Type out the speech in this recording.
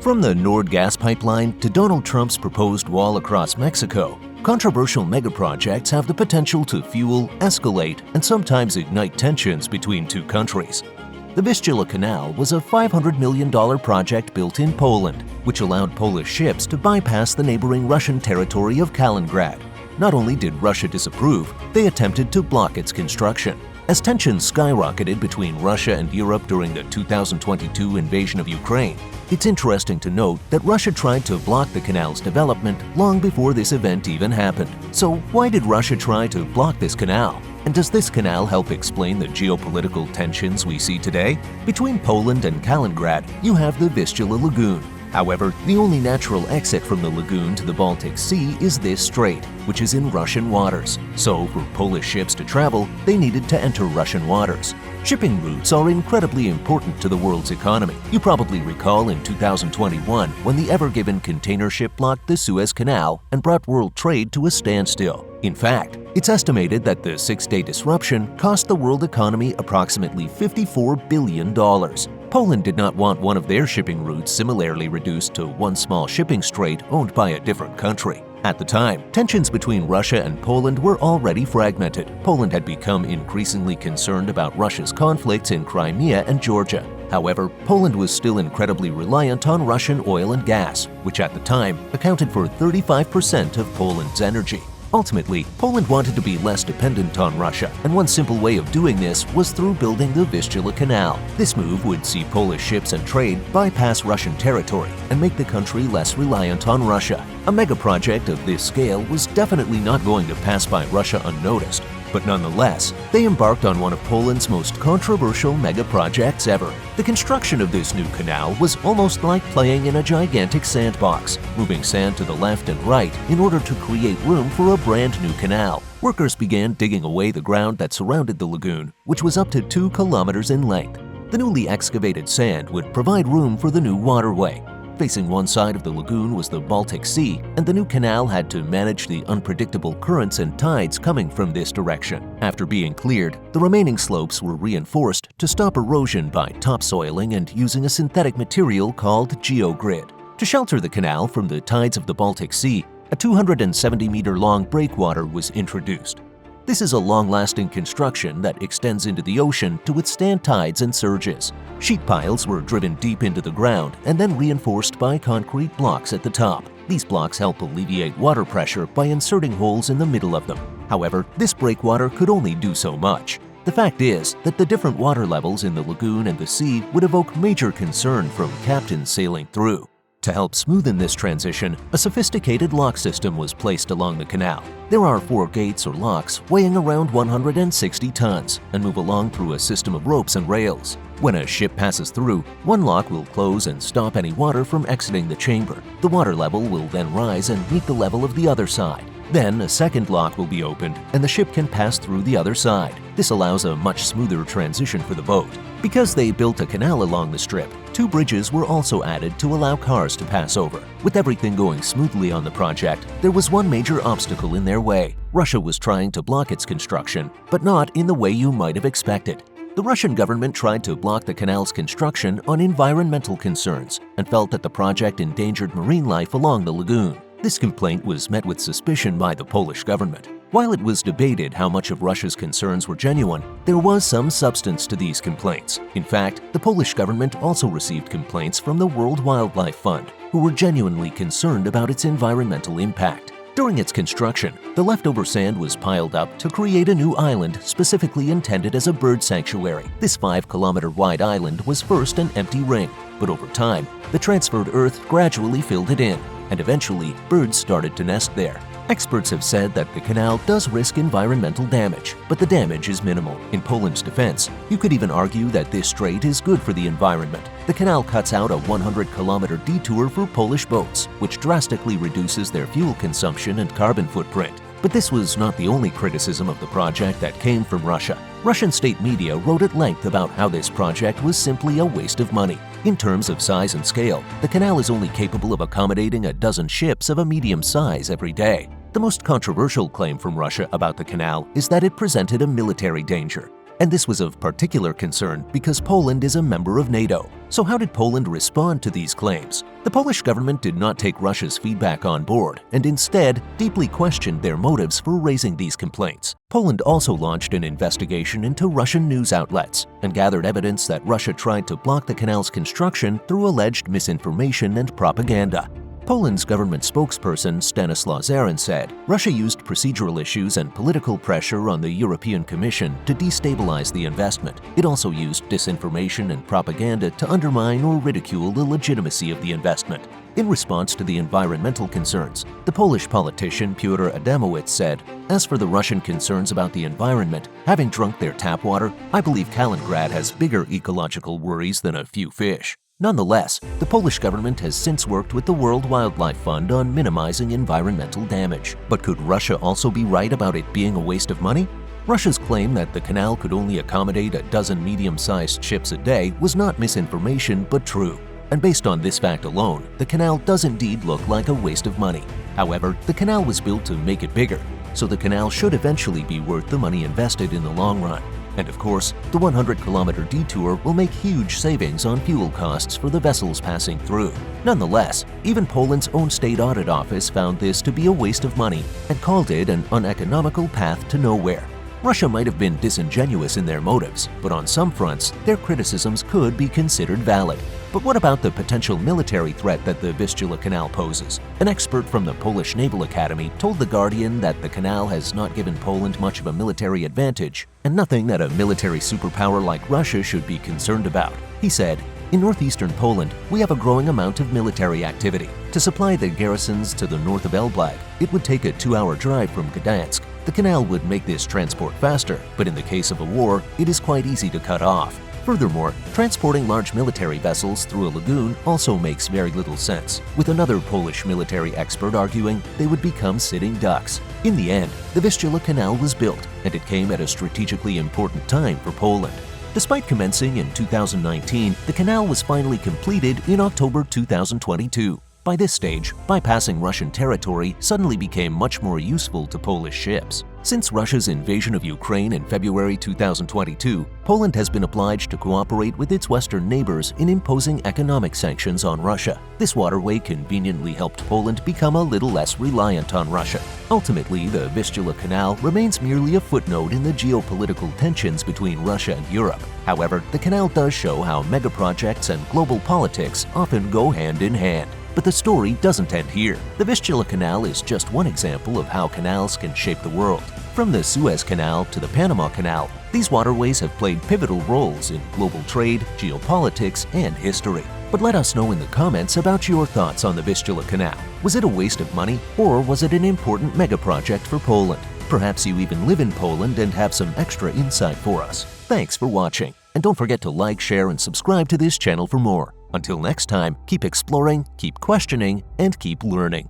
From the Nord gas pipeline to Donald Trump's proposed wall across Mexico, controversial megaprojects have the potential to fuel, escalate, and sometimes ignite tensions between two countries. The Vistula Canal was a $500 million project built in Poland, which allowed Polish ships to bypass the neighboring Russian territory of Kaliningrad. Not only did Russia disapprove, they attempted to block its construction. As tensions skyrocketed between Russia and Europe during the 2022 invasion of Ukraine, it's interesting to note that Russia tried to block the canal's development long before this event even happened. So why did Russia try to block this canal? And does this canal help explain the geopolitical tensions we see today? Between Poland and Kaliningrad, you have the Vistula Lagoon. However, the only natural exit from the lagoon to the Baltic Sea is this strait, which is in Russian waters. So, for Polish ships to travel, they needed to enter Russian waters. Shipping routes are incredibly important to the world's economy. You probably recall in 2021 when the Ever Given container ship blocked the Suez Canal and brought world trade to a standstill. In fact, it's estimated that the 6-day disruption cost the world economy approximately $54 billion. Poland did not want one of their shipping routes similarly reduced to one small shipping strait owned by a different country. At the time, tensions between Russia and Poland were already fragmented. Poland had become increasingly concerned about Russia's conflicts in Crimea and Georgia. However, Poland was still incredibly reliant on Russian oil and gas, which at the time accounted for 35% of Poland's energy. Ultimately, Poland wanted to be less dependent on Russia, and one simple way of doing this was through building the Vistula Canal. This move would see Polish ships and trade bypass Russian territory and make the country less reliant on Russia. A megaproject of this scale was definitely not going to pass by Russia unnoticed, but nonetheless, they embarked on one of Poland's most controversial megaprojects ever. The construction of this new canal was almost like playing in a gigantic sandbox, moving sand to the left and right in order to create room for a brand new canal. Workers began digging away the ground that surrounded the lagoon, which was up to 2 kilometers in length. The newly excavated sand would provide room for the new waterway. Facing one side of the lagoon was the Baltic Sea, and the new canal had to manage the unpredictable currents and tides coming from this direction. After being cleared, the remaining slopes were reinforced to stop erosion by topsoiling and using a synthetic material called geogrid. To shelter the canal from the tides of the Baltic Sea, a 270-meter-long breakwater was introduced. This is a long-lasting construction that extends into the ocean to withstand tides and surges. Sheet piles were driven deep into the ground and then reinforced by concrete blocks at the top. These blocks help alleviate water pressure by inserting holes in the middle of them. However, this breakwater could only do so much. The fact is that the different water levels in the lagoon and the sea would evoke major concern from captains sailing through. To help smoothen this transition, a sophisticated lock system was placed along the canal. There are 4 gates or locks weighing around 160 tons and move along through a system of ropes and rails. When a ship passes through, one lock will close and stop any water from exiting the chamber. The water level will then rise and meet the level of the other side. Then a second lock will be opened and the ship can pass through the other side. This allows a much smoother transition for the boat. Because they built a canal along the strip, 2 bridges were also added to allow cars to pass over. With everything going smoothly on the project, there was one major obstacle in their way. Russia was trying to block its construction, but not in the way you might have expected. The Russian government tried to block the canal's construction on environmental concerns and felt that the project endangered marine life along the lagoon. This complaint was met with suspicion by the Polish government. While it was debated how much of Russia's concerns were genuine, there was some substance to these complaints. In fact, the Polish government also received complaints from the World Wildlife Fund, who were genuinely concerned about its environmental impact. During its construction, the leftover sand was piled up to create a new island specifically intended as a bird sanctuary. This 5-kilometer-wide island was first an empty ring, but over time, the transferred earth gradually filled it in, and eventually, birds started to nest there. Experts have said that the canal does risk environmental damage, but the damage is minimal. In Poland's defense, you could even argue that this strait is good for the environment. The canal cuts out a 100-kilometer detour for Polish boats, which drastically reduces their fuel consumption and carbon footprint. But this was not the only criticism of the project that came from Russia. Russian state media wrote at length about how this project was simply a waste of money. In terms of size and scale, the canal is only capable of accommodating a dozen ships of a medium size every day. The most controversial claim from Russia about the canal is that it presented a military danger. And this was of particular concern because Poland is a member of NATO. So how did Poland respond to these claims? The Polish government did not take Russia's feedback on board and instead deeply questioned their motives for raising these complaints. Poland also launched an investigation into Russian news outlets and gathered evidence that Russia tried to block the canal's construction through alleged misinformation and propaganda. Poland's government spokesperson Stanislaw Zarin said Russia used procedural issues and political pressure on the European Commission to destabilize the investment. It also used disinformation and propaganda to undermine or ridicule the legitimacy of the investment. In response to the environmental concerns, the Polish politician Piotr Adamowicz said, "As for the Russian concerns about the environment, having drunk their tap water, I believe Kaliningrad has bigger ecological worries than a few fish." Nonetheless, the Polish government has since worked with the World Wildlife Fund on minimizing environmental damage. But could Russia also be right about it being a waste of money? Russia's claim that the canal could only accommodate a dozen medium-sized ships a day was not misinformation but true. And based on this fact alone, the canal does indeed look like a waste of money. However, the canal was built to make it bigger, so the canal should eventually be worth the money invested in the long run. And of course, the 100-kilometer detour will make huge savings on fuel costs for the vessels passing through. Nonetheless, even Poland's own state audit office found this to be a waste of money and called it an uneconomical path to nowhere. Russia might have been disingenuous in their motives, but on some fronts, their criticisms could be considered valid. But what about the potential military threat that the Vistula Canal poses? An expert from the Polish Naval Academy told The Guardian that the canal has not given Poland much of a military advantage and nothing that a military superpower like Russia should be concerned about. He said, "In northeastern Poland, we have a growing amount of military activity. To supply the garrisons to the north of Elblag, it would take a 2-hour drive from Gdansk. The canal would make this transport faster, but in the case of a war, it is quite easy to cut off. Furthermore, transporting large military vessels through a lagoon also makes very little sense, with another Polish military expert arguing they would become sitting ducks." In the end, the Vistula Canal was built, and it came at a strategically important time for Poland. Despite commencing in 2019, the canal was finally completed in October 2022. By this stage, bypassing Russian territory suddenly became much more useful to Polish ships. Since Russia's invasion of Ukraine in February 2022, Poland has been obliged to cooperate with its western neighbors in imposing economic sanctions on Russia. This waterway conveniently helped Poland become a little less reliant on Russia. Ultimately, the Vistula Canal remains merely a footnote in the geopolitical tensions between Russia and Europe. However, the canal does show how megaprojects and global politics often go hand in hand. But the story doesn't end here. The Vistula Canal is just one example of how canals can shape the world. From the Suez Canal to the Panama Canal, these waterways have played pivotal roles in global trade, geopolitics, and history. But let us know in the comments about your thoughts on the Vistula Canal. Was it a waste of money, or was it an important megaproject for Poland? Perhaps you even live in Poland and have some extra insight for us. Thanks for watching, and don't forget to like, share, and subscribe to this channel for more. Until next time, keep exploring, keep questioning, and keep learning.